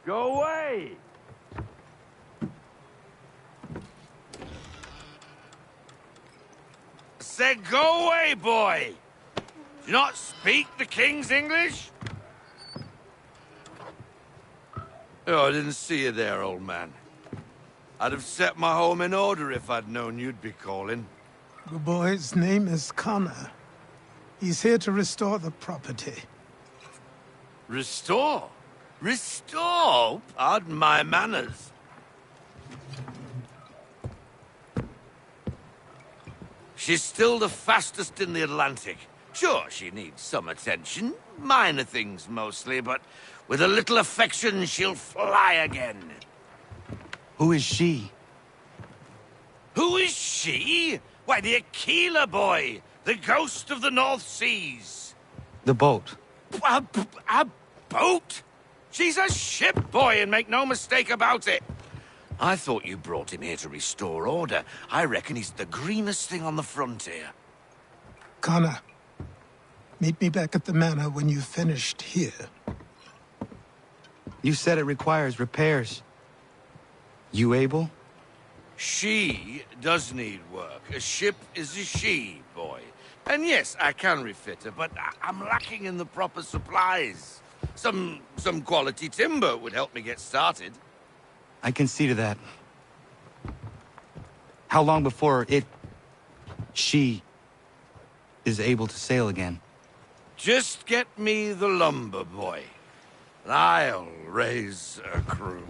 Go away! I said go away, boy! Do you not speak the King's English? Oh, I didn't see you there, old man. I'd have set my home in order if I'd known you'd be calling. The boy's name is Connor. He's here to restore the property. Restore? Restore? Pardon my manners. She's still the fastest in the Atlantic. Sure, she needs some attention. Minor things mostly, but with a little affection, she'll fly again. Who is she? Who is she? Why, the Aquila boy, the ghost of the North Seas. The boat. A boat? She's a ship, boy, and make no mistake about it. I thought you brought him here to restore order. I reckon he's the greenest thing on the frontier. Connor, meet me back at the manor when you've finished here. You said it requires repairs. You able? She does need work. A ship is a she, boy. And yes, I can refit her, but I'm lacking in the proper supplies. Some quality timber would help me get started. I can see to that. How long before she is able to sail again? Just get me the lumber, boy. And I'll raise a crew.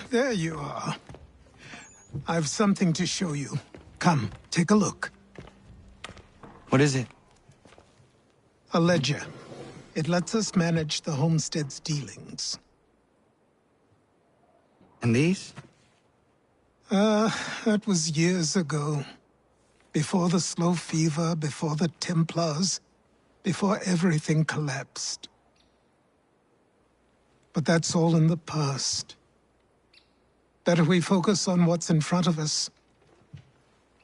There you are. I've something to show you. Come, take a look. What is it? A ledger. It lets us manage the homestead's dealings. And these? That was years ago. Before the slow fever, before the Templars, before everything collapsed. But that's all in the past. Better we focus on what's in front of us.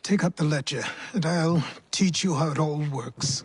Take up the ledger, and I'll teach you how it all works.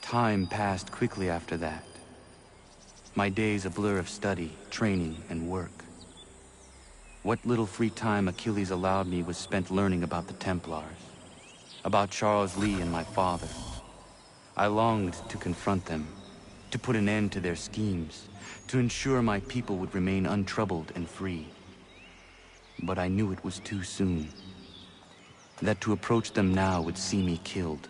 Time passed quickly after that. My days a blur of study, training, and work. What little free time Achilles allowed me was spent learning about the Templars, about Charles Lee and my father. I longed to confront them, to put an end to their schemes, to ensure my people would remain untroubled and free. But I knew it was too soon, that to approach them now would see me killed.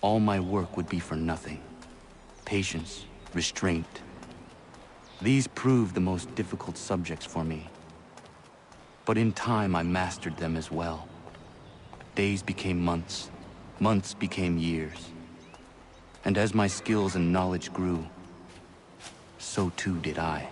All my work would be for nothing. Patience, restraint. These proved the most difficult subjects for me. But in time, I mastered them as well. Days became months, months became years. And as my skills and knowledge grew, so too did I.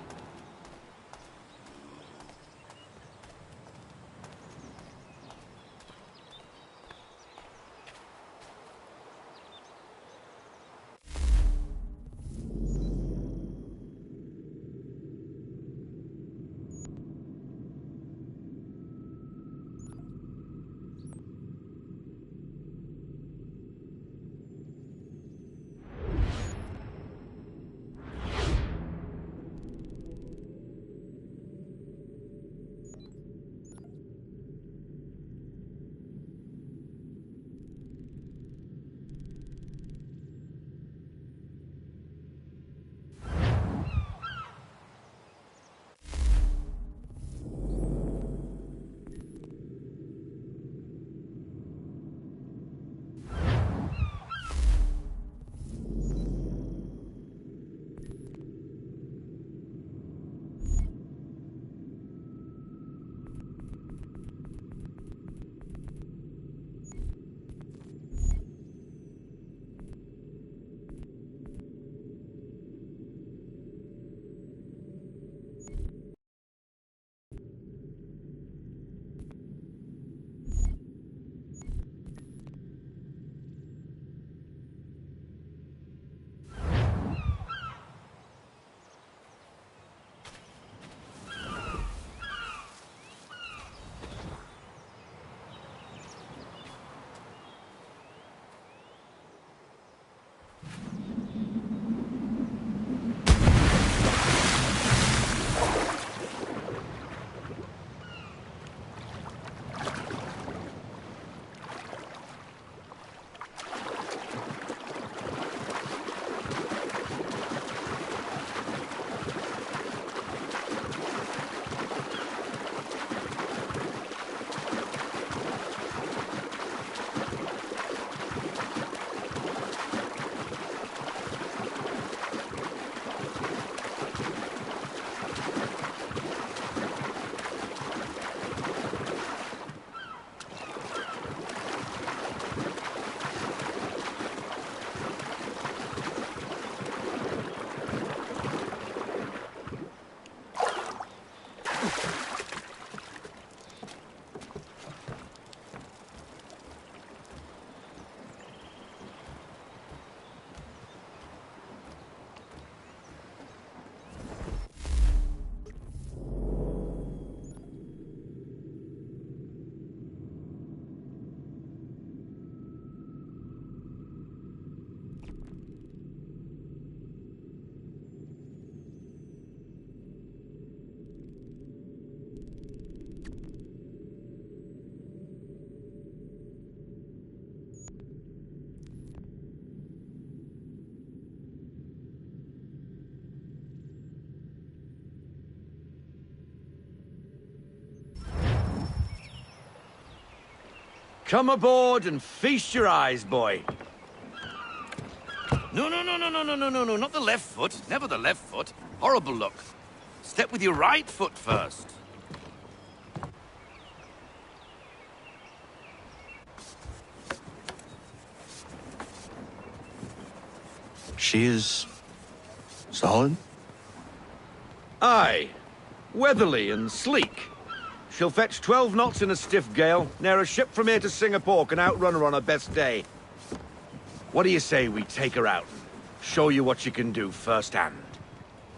Come aboard and feast your eyes, boy. No, not the left foot. Never the left foot. Horrible look. Step with your right foot first. She is solid? Aye. Weatherly and sleek. She'll fetch 12 knots in a stiff gale. Ne'er a ship from here to Singapore can outrun her on her best day. What do you say we take her out and show you what she can do firsthand?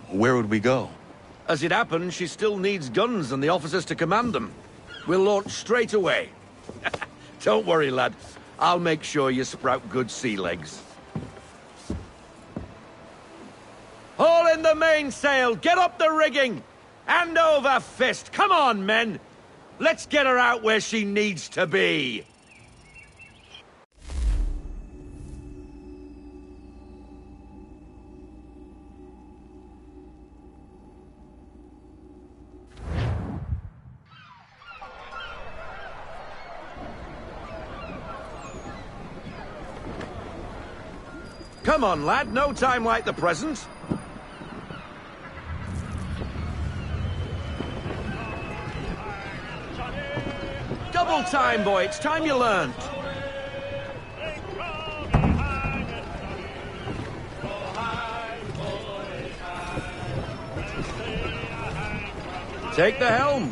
Where would we go? As it happens, she still needs guns and the officers to command them. We'll launch straight away. Don't worry, lad. I'll make sure you sprout good sea legs. Haul in the mainsail! Get up the rigging! Hand over fist! Come on, men! Let's get her out where she needs to be! Come on, lad, no time like the present. Double time, boy, it's time you learned. Take the helm.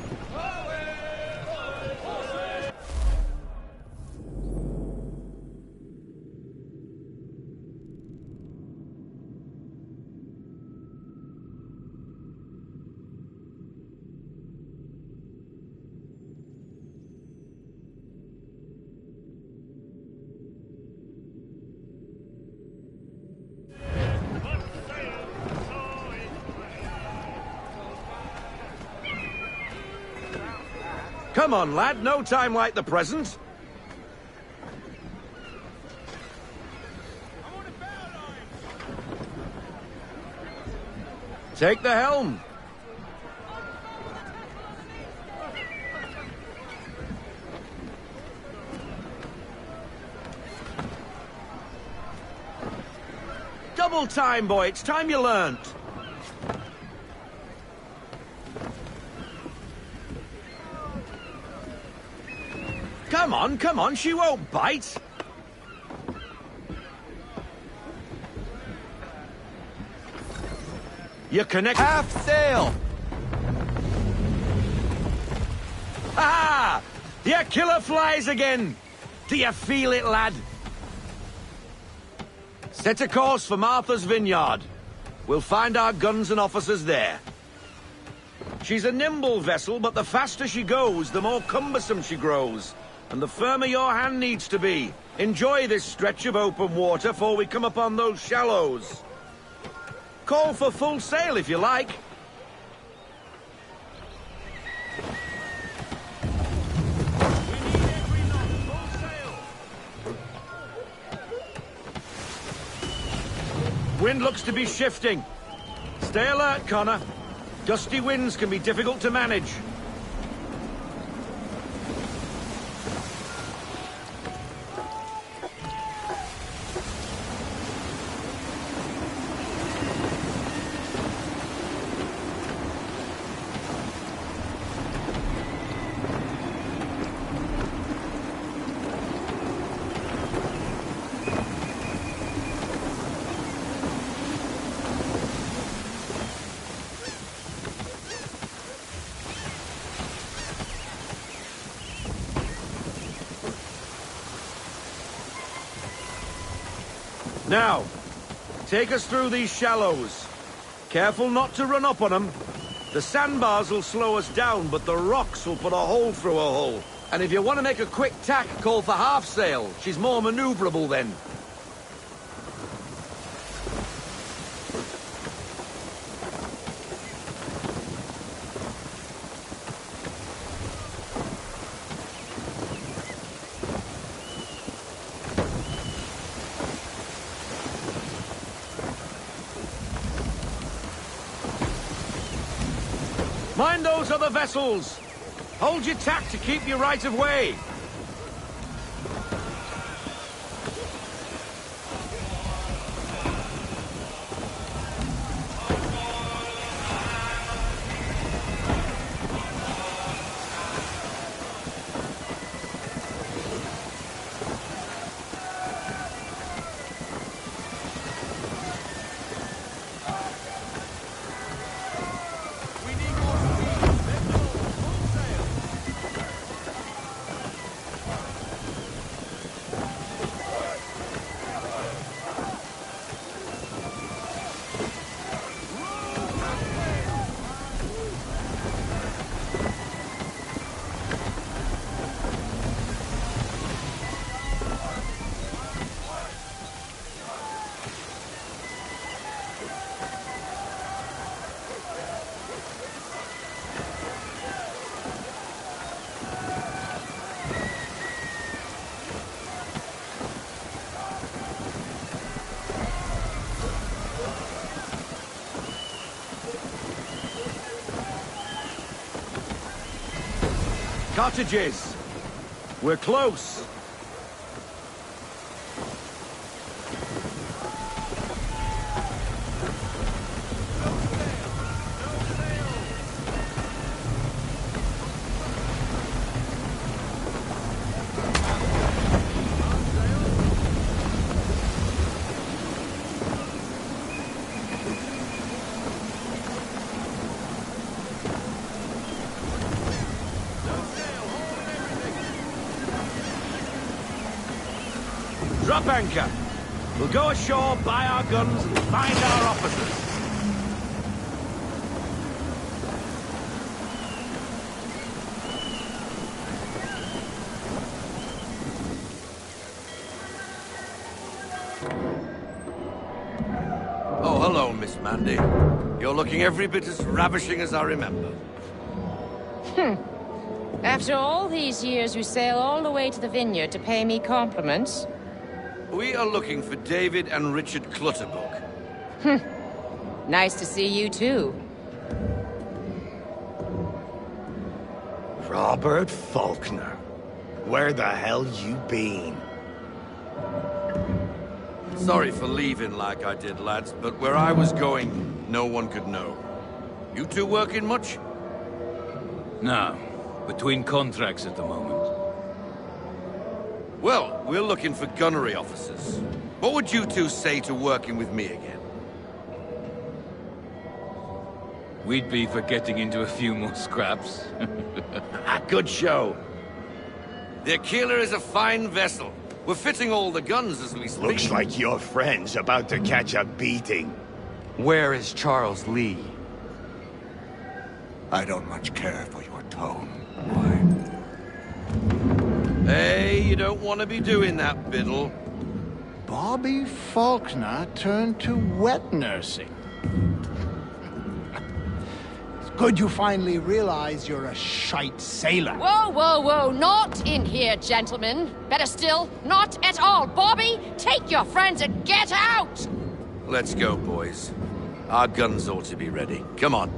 Come on, lad, no time like the present. Take the helm. Double time, boy, it's time you learned. Come on, she won't bite. You connect... Half sail! Ha! Your killer flies again! Do you feel it, lad? Set a course for Martha's Vineyard. We'll find our guns and officers there. She's a nimble vessel, but the faster she goes, the more cumbersome she grows. And the firmer your hand needs to be. Enjoy this stretch of open water before we come upon those shallows. Call for full sail if you like. Wind looks to be shifting. Stay alert, Connor. Gusty winds can be difficult to manage. Now, take us through these shallows. Careful not to run up on them. The sandbars will slow us down, but the rocks will put a hole through a hull. And if you want to make a quick tack, call for half sail. She's more maneuverable then. Mind those other vessels! Hold your tack to keep your right of way! Cottages. We're close. Drop anchor. We'll go ashore, buy our guns, and find our officers. Oh, hello, Miss Mandy. You're looking every bit as ravishing as I remember. After all these years, you sail all the way to the vineyard to pay me compliments? We are looking for David and Richard Clutterbuck. Nice to see you, too. Robert Faulkner. Where the hell you been? Sorry for leaving like I did, lads, but where I was going, no one could know. You two working much? No. Between contracts at the moment. Well, we're looking for gunnery officers. What would you two say to working with me again? We'd be for getting into a few more scraps. Good show. The Aquila is a fine vessel. We're fitting all the guns as we speak. Looks like your friend's about to catch a beating. Where is Charles Lee? I don't much care for your tone. Hey, you don't want to be doing that, Biddle. Bobby Faulkner turned to wet nursing. It's good you finally realize you're a shite sailor. Whoa, whoa, whoa, not in here, gentlemen. Better still, not at all. Bobby, take your friends and get out! Let's go, boys. Our guns ought to be ready. Come on.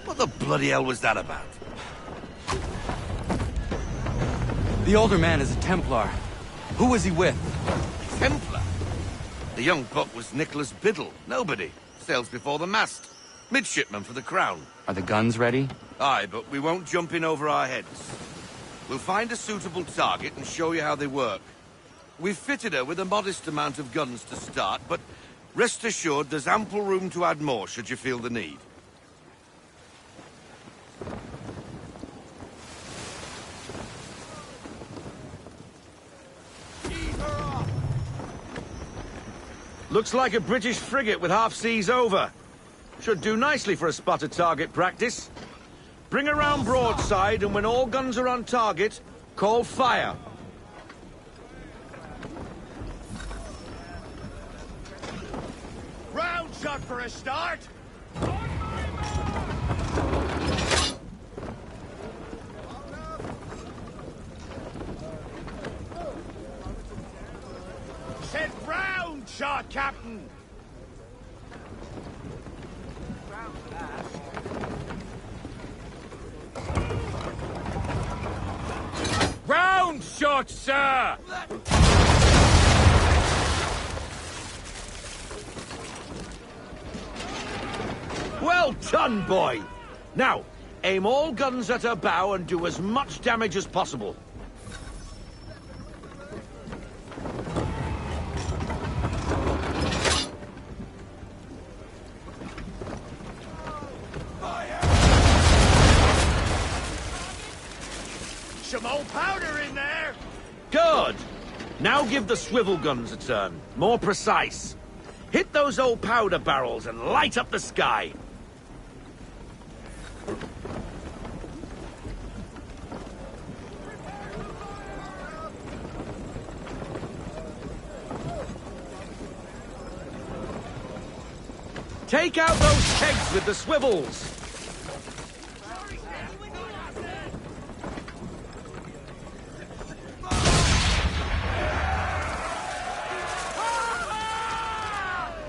What the bloody hell was that about? The older man is a Templar. Who was he with? Templar? The young buck was Nicholas Biddle. Nobody. Sails before the mast. Midshipman for the Crown. Are the guns ready? Aye, but we won't jump in over our heads. We'll find a suitable target and show you how they work. We've fitted her with a modest amount of guns to start, but rest assured there's ample room to add more should you feel the need. Looks like a British frigate with half seas over. Should do nicely for a spotted target practice. Bring around broadside, and when all guns are on target, call fire. Round shot for a start. Said round shot, Captain. Round shot, sir! Well done, boy! Now, aim all guns at her bow and do as much damage as possible. Some old powder in there! Good! Now give the swivel guns a turn. More precise. Hit those old powder barrels and light up the sky. Take out those kegs with the swivels.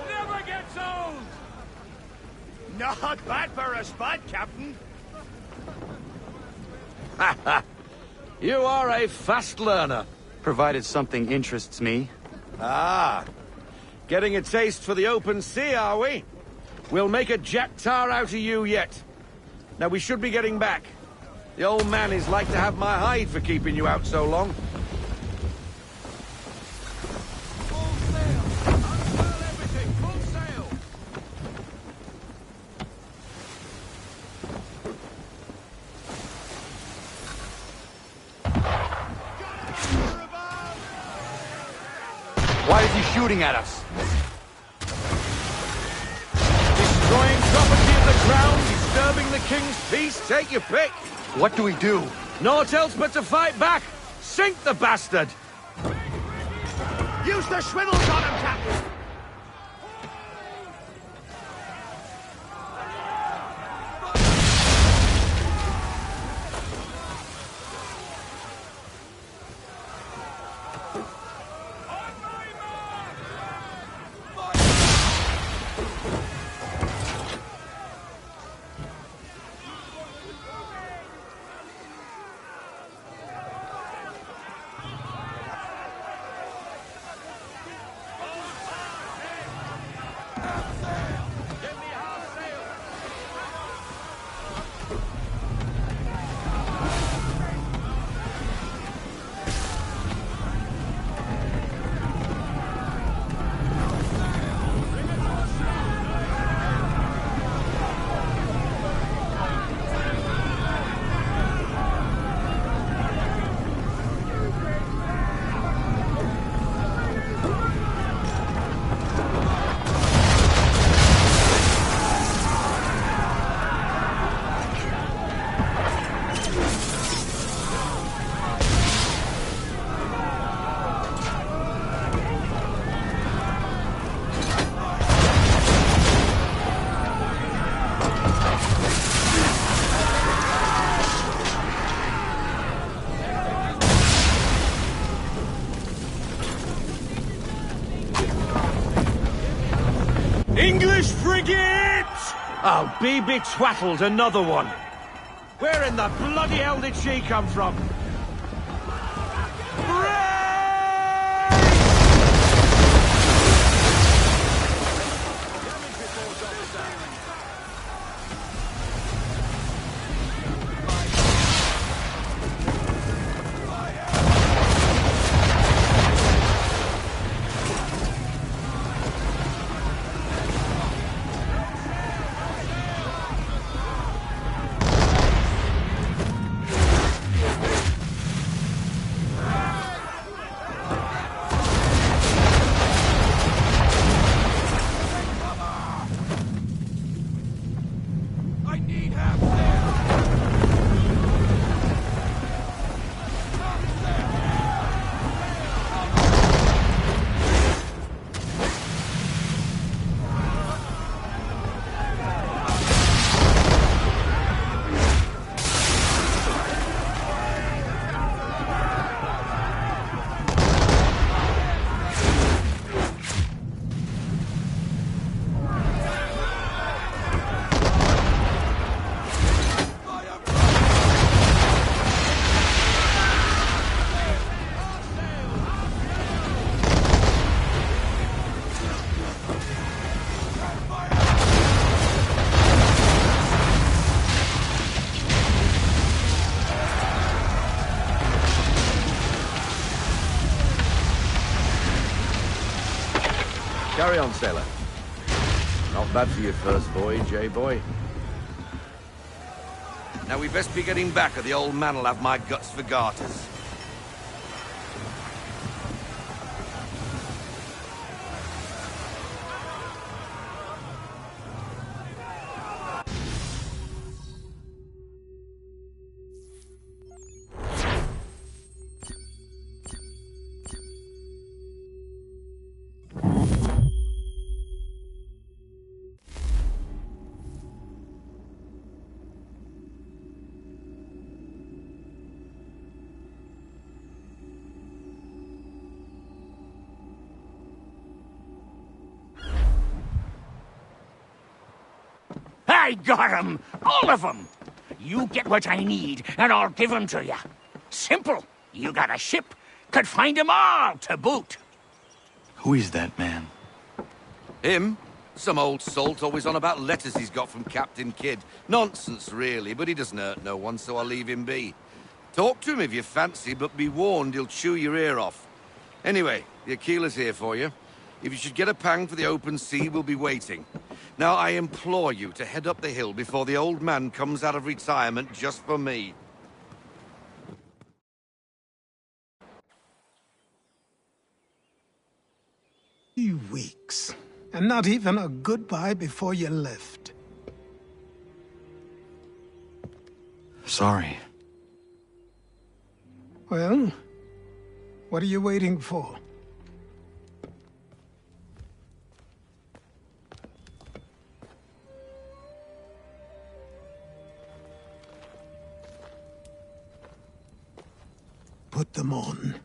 Never gets old! Not bad for a spud, Captain. You are a fast learner. Provided something interests me. Ah, getting a taste for the open sea, are we? We'll make a jack tar out of you yet. Now we should be getting back. The old man is like to have my hide for keeping you out so long. Full sail! Unfurl everything! Full sail! Why is he shooting at us? Destroying property of the crown, disturbing the king's peace, take your pick. What do we do? Naught else but to fight back. Sink the bastard! Use the swivels on him, Captain! English frigate! Oh, be betwattled, another one. Where in the bloody hell did she come from? Carry on, sailor. Not bad for your first voyage, eh, boy? Now we best be getting back, or the old man'll have my guts for garters. I got 'em! All of 'em! You get what I need, and I'll give 'em to you. Simple. You got a ship, could find 'em all to boot. Who is that man? Him? Some old salt always on about letters he's got from Captain Kidd. Nonsense, really, but he doesn't hurt no one, so I'll leave him be. Talk to him if you fancy, but be warned he'll chew your ear off. Anyway, the Aquila's here for you. If you should get a pang for the open sea, we'll be waiting. Now, I implore you to head up the hill before the old man comes out of retirement just for me. 3 weeks, and not even a goodbye before you left. Sorry. Well, what are you waiting for? Put them on.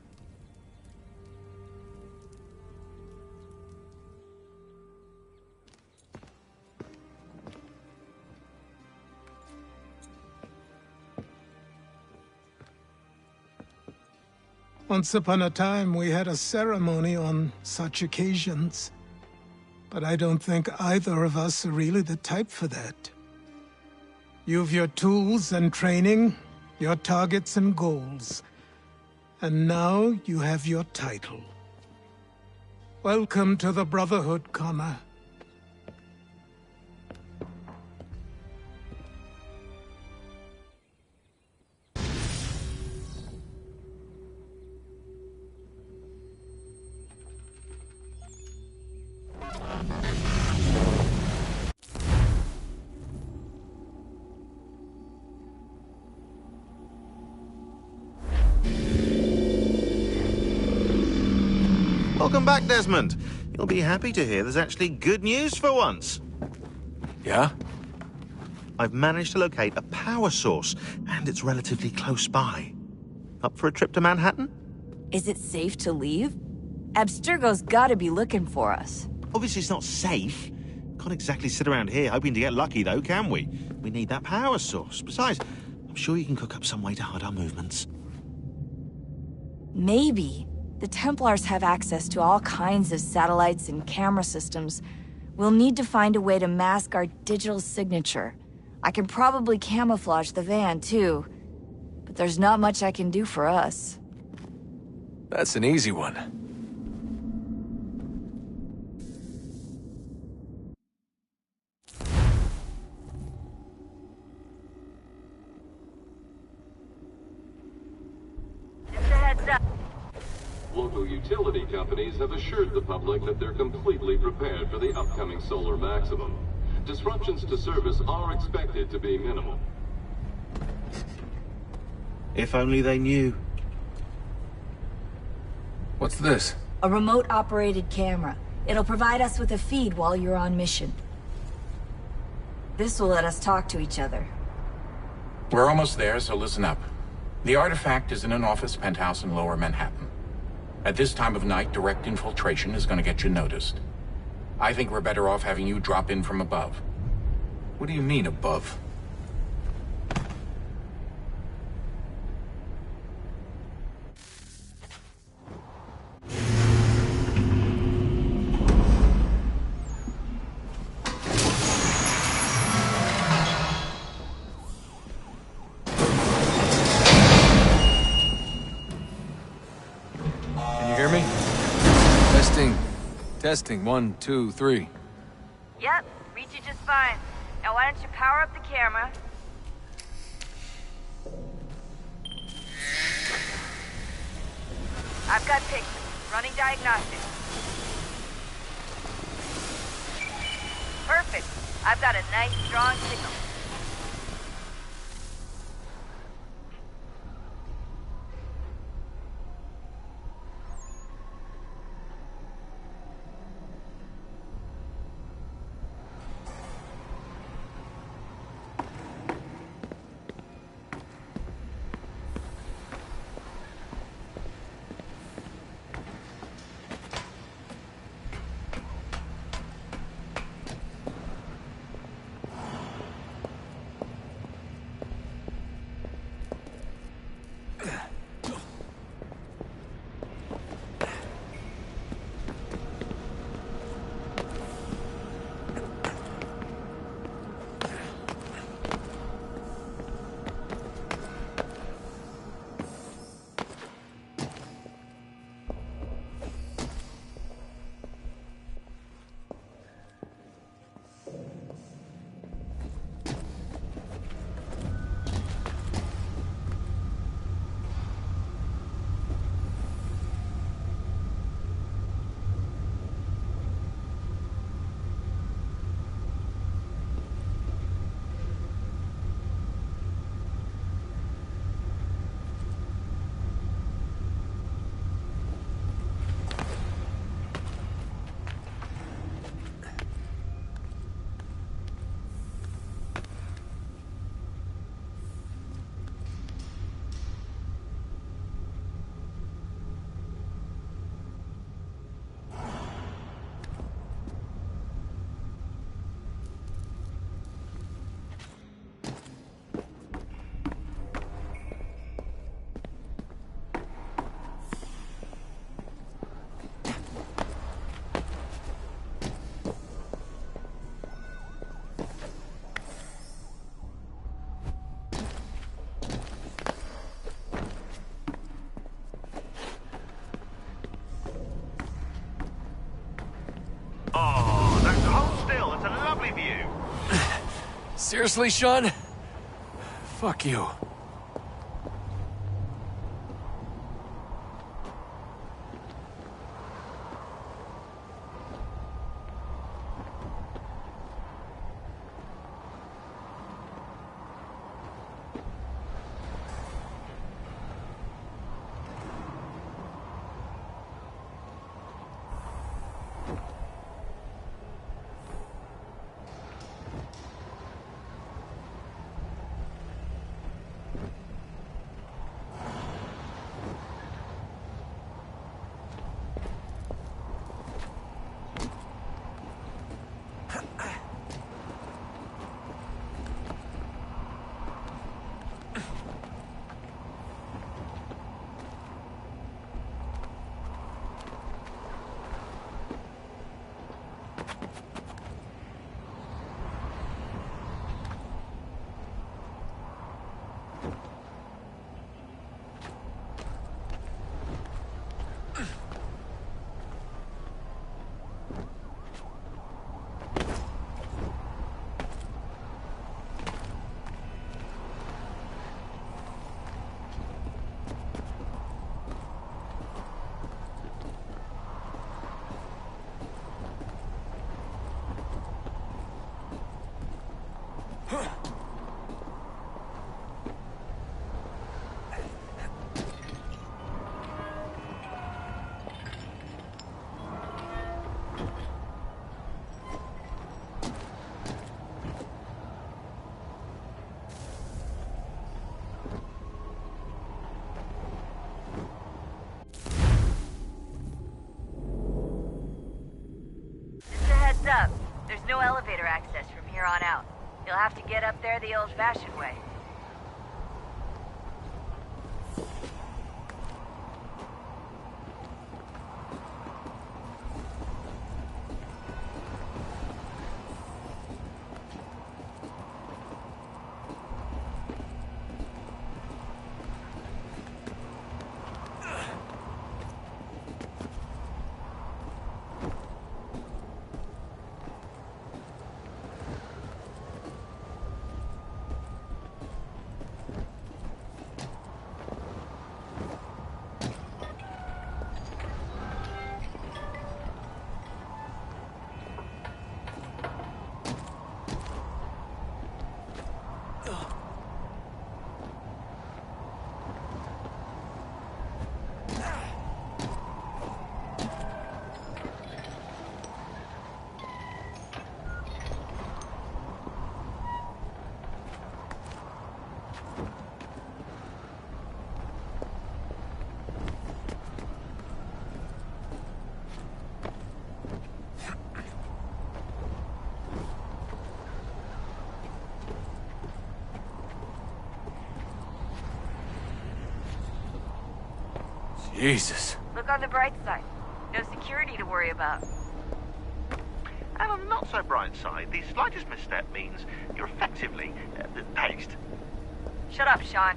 Once upon a time, we had a ceremony on such occasions. But I don't think either of us are really the type for that. You've your tools and training, your targets and goals. And now you have your title. Welcome to the Brotherhood, Connor. Welcome back, Desmond. You'll be happy to hear there's actually good news for once. Yeah? I've managed to locate a power source, and it's relatively close by. Up for a trip to Manhattan? Is it safe to leave? Abstergo's gotta be looking for us. Obviously it's not safe. Can't exactly sit around here hoping to get lucky, though, can we? We need that power source. Besides, I'm sure you can cook up some way to hide our movements. Maybe. The Templars have access to all kinds of satellites and camera systems. We'll need to find a way to mask our digital signature. I can probably camouflage the van, too. But there's not much I can do for us. That's an easy one. Local utility companies have assured the public that they're completely prepared for the upcoming solar maximum. Disruptions to service are expected to be minimal. If only they knew. What's this? A remote-operated camera. It'll provide us with a feed while you're on mission. This will let us talk to each other. We're almost there, so listen up. The artifact is in an office penthouse in Lower Manhattan. At this time of night, direct infiltration is going to get you noticed. I think we're better off having you drop in from above. What do you mean, above? Can you hear me? Testing. Testing, 1, 2, 3. Yep, read you just fine. Now why don't you power up the camera? I've got pictures. Running diagnostics. Perfect. I've got a nice, strong signal. Oh, don't hold still. It's a lovely view. Seriously, Sean? Fuck you. Up. There's no elevator access from here on out. You'll have to get up there the old-fashioned way. Jesus. Look on the bright side. No security to worry about. And on the not so bright side, the slightest misstep means you're effectively paced. Shut up, Sean.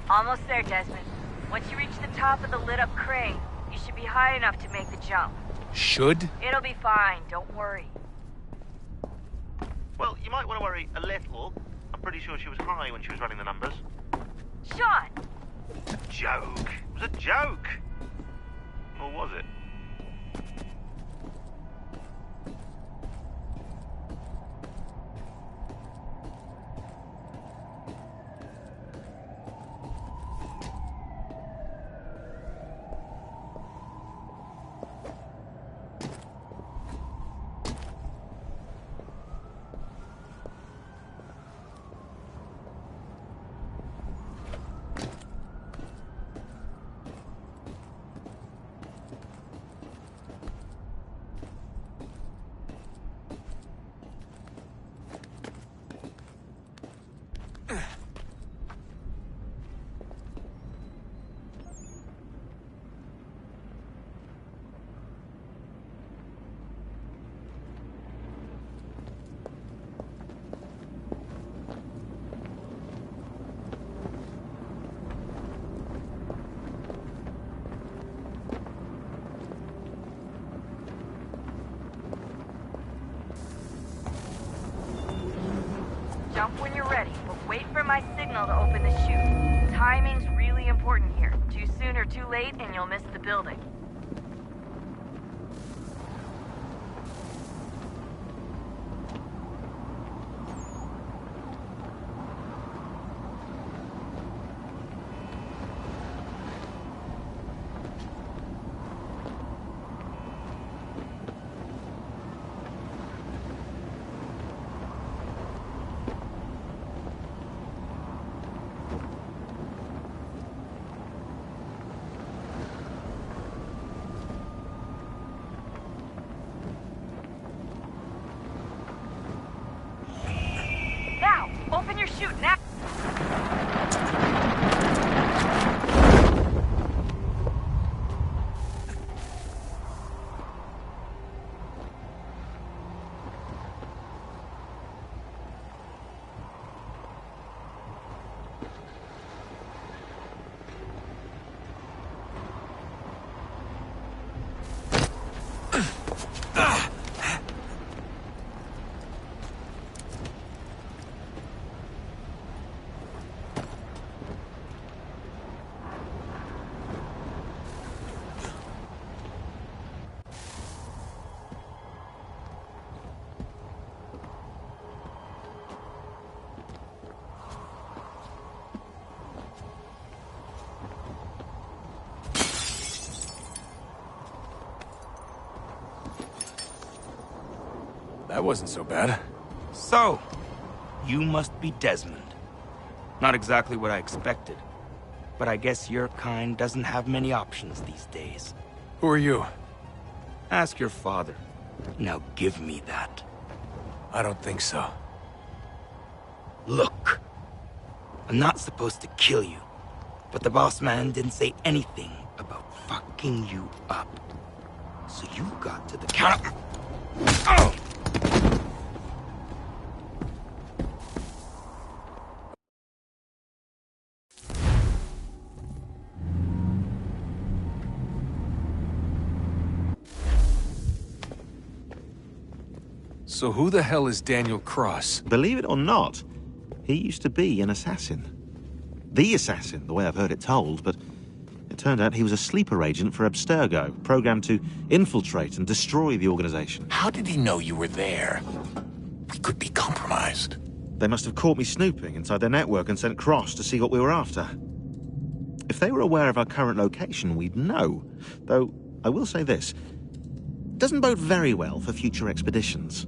Almost there, Desmond. Once you reach the top of the lit-up crane, you should be high enough to make the jump. Should? It'll be fine, don't worry. Well, you might want to worry a little. I'm pretty sure she was high when she was running the numbers. Sean! A joke. It was a joke. Or was it? Jump when you're ready, but wait for my signal to open the chute. Timing's really important here. Too soon or too late, and you'll miss the building. That wasn't so bad. So, you must be Desmond. Not exactly what I expected. But I guess your kind doesn't have many options these days. Who are you? Ask your father. Now give me that. I don't think so. Look. I'm not supposed to kill you. But the boss man didn't say anything about fucking you up. So you got to the counter. Oh! So who the hell is Daniel Cross? Believe it or not, he used to be an assassin. The assassin, the way I've heard it told, but it turned out he was a sleeper agent for Abstergo, programmed to infiltrate and destroy the organization. How did he know you were there? We could be compromised. They must have caught me snooping inside their network and sent Cross to see what we were after. If they were aware of our current location, we'd know. Though, I will say this. It doesn't bode very well for future expeditions.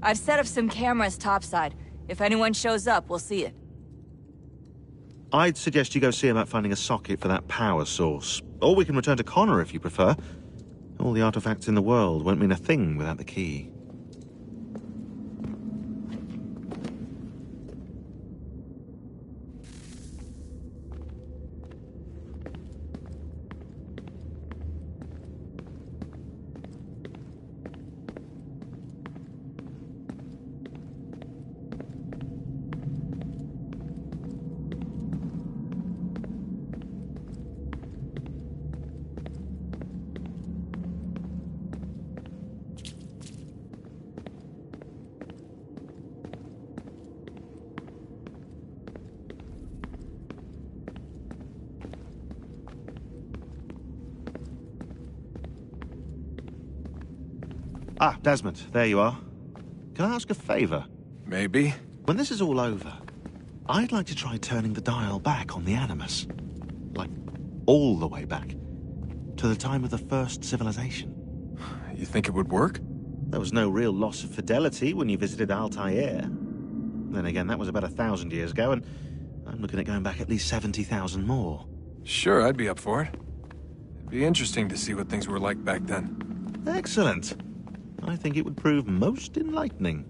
I've set up some cameras topside. If anyone shows up, we'll see it. I'd suggest you go see about finding a socket for that power source. Or we can return to Connor if you prefer. All the artifacts in the world won't mean a thing without the key. Ah, Desmond, there you are. Can I ask a favor? Maybe. When this is all over, I'd like to try turning the dial back on the Animus. Like, all the way back. To the time of the first civilization. You think it would work? There was no real loss of fidelity when you visited Altair. Then again, that was about 1,000 years ago, and I'm looking at going back at least 70,000 more. Sure, I'd be up for it. It'd be interesting to see what things were like back then. Excellent. I think it would prove most enlightening.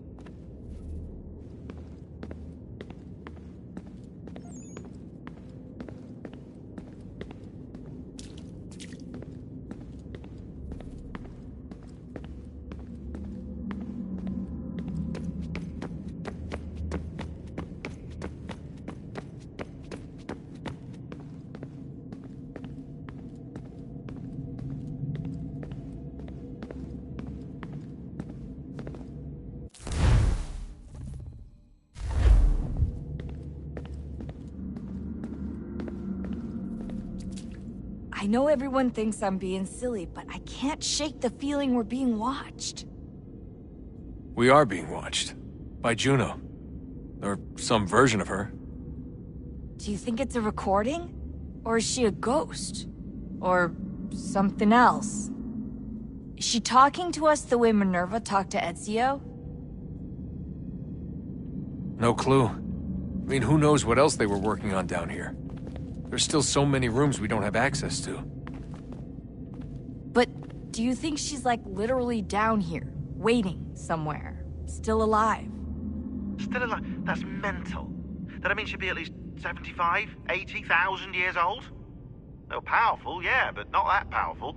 I know everyone thinks I'm being silly, but I can't shake the feeling we're being watched. We are being watched. By Juno. Or some version of her. Do you think it's a recording? Or is she a ghost? Or something else? Is she talking to us the way Minerva talked to Ezio? No clue. I mean, who knows what else they were working on down here? There's still so many rooms we don't have access to. But do you think she's like literally down here, waiting somewhere, still alive? Still alive? That's mental. That means she'd be at least 75, 80,000 years old? They were powerful, yeah, but not that powerful.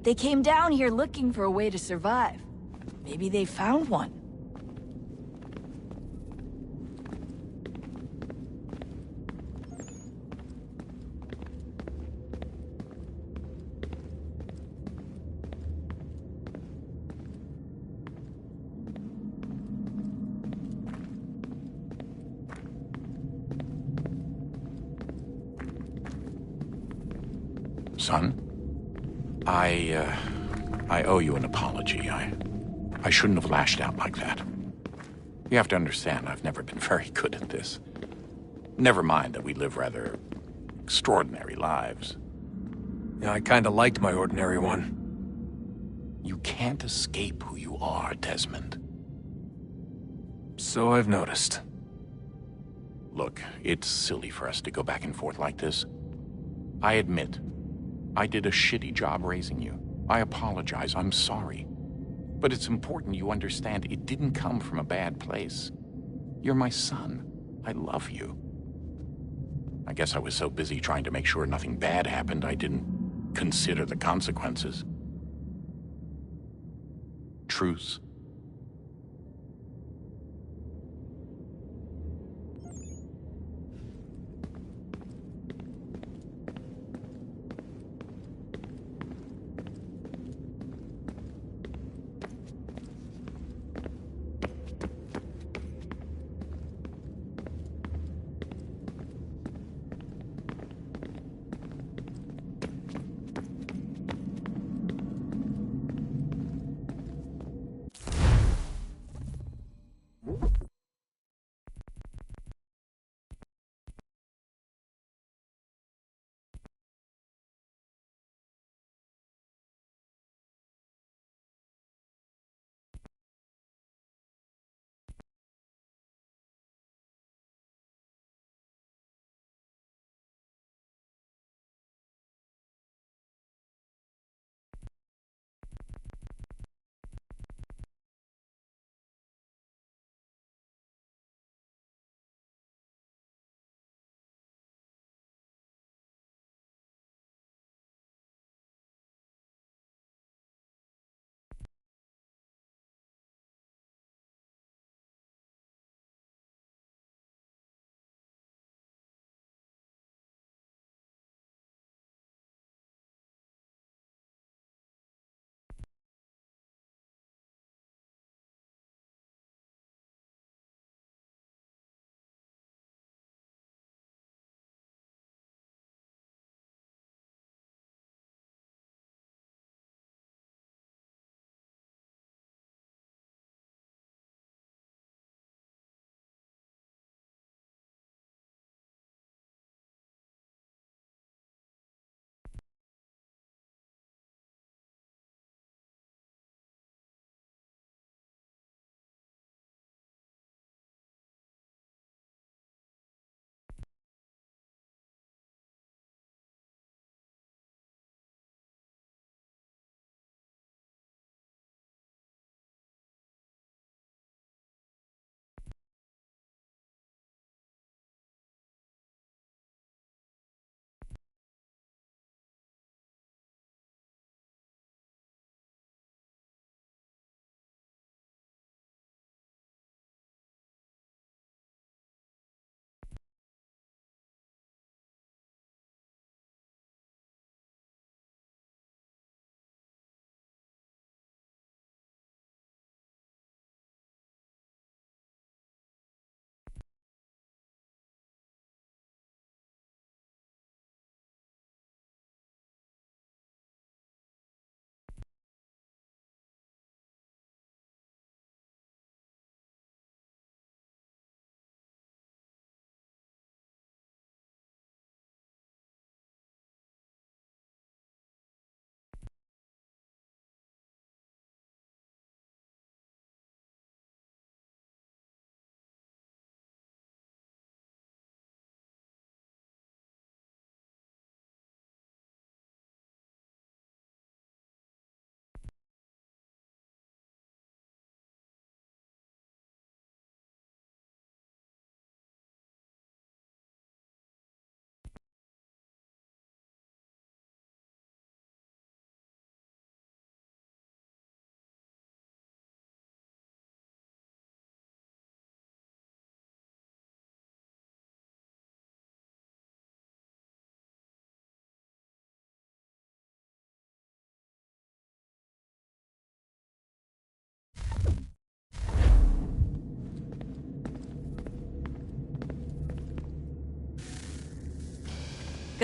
They came down here looking for a way to survive. Maybe they found one. Son, I owe you an apology. I shouldn't have lashed out like that. You have to understand, I've never been very good at this. Never mind that we live rather extraordinary lives. Yeah, I kinda liked my ordinary one. You can't escape who you are, Desmond. So I've noticed. Look, it's silly for us to go back and forth like this. I admit, I did a shitty job raising you. I apologize, I'm sorry. But it's important you understand it didn't come from a bad place. You're my son. I love you. I guess I was so busy trying to make sure nothing bad happened, I didn't consider the consequences. Truce.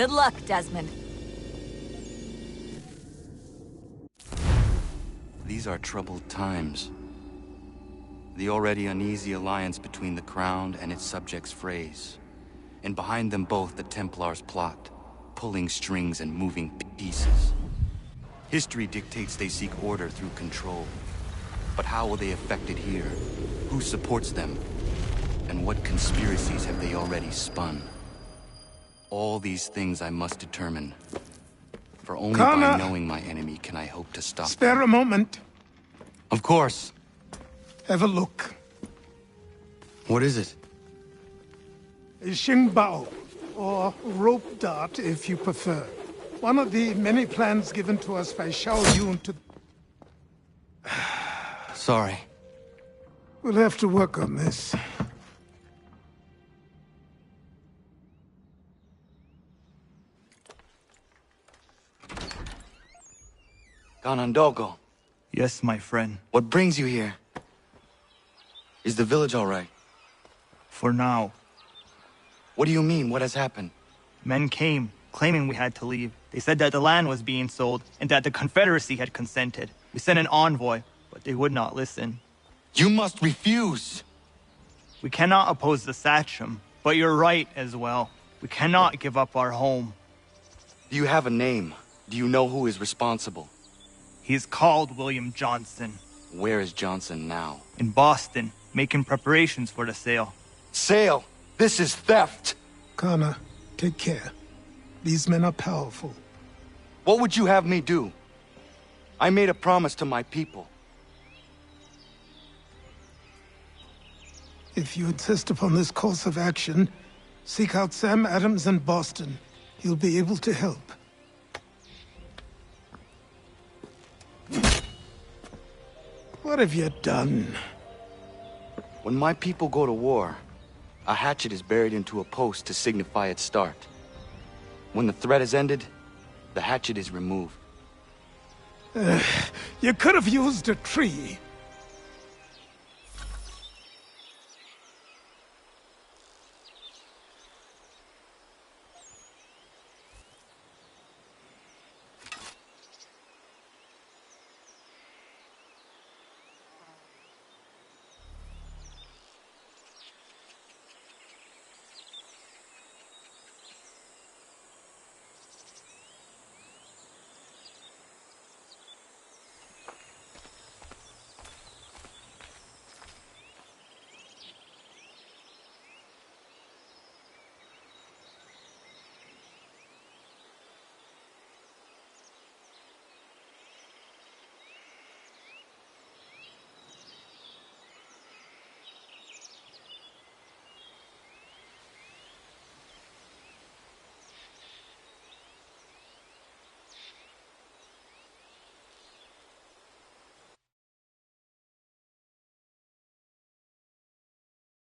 Good luck, Desmond. These are troubled times. The already uneasy alliance between the Crown and its subjects frays. And behind them both the Templars plot, pulling strings and moving pieces. History dictates they seek order through control. But how will they affect it here? Who supports them? And what conspiracies have they already spun? All these things I must determine. For only by knowing my enemy can I hope to stop them. Spare a moment. Of course. Have a look. What is it? A Xingbao, or rope dart if you prefer. One of the many plans given to us by Xiao Yun to... Sorry. We'll have to work on this. Ganondogo. Yes, my friend. What brings you here? Is the village all right? For now. What do you mean? What has happened? Men came, claiming we had to leave. They said that the land was being sold, and that the Confederacy had consented. We sent an envoy, but they would not listen. You must refuse! We cannot oppose the Sachem, but you're right as well. We cannot give up our home. Do you have a name? Do you know who is responsible? He is called William Johnson. Where is Johnson now? In Boston, making preparations for the sale. Sale? This is theft! Kana, take care. These men are powerful. What would you have me do? I made a promise to my people. If you insist upon this course of action, seek out Sam Adams in Boston. He'll be able to help. What have you done? When my people go to war, a hatchet is buried into a post to signify its start. When the threat is ended, the hatchet is removed. You could have used a tree.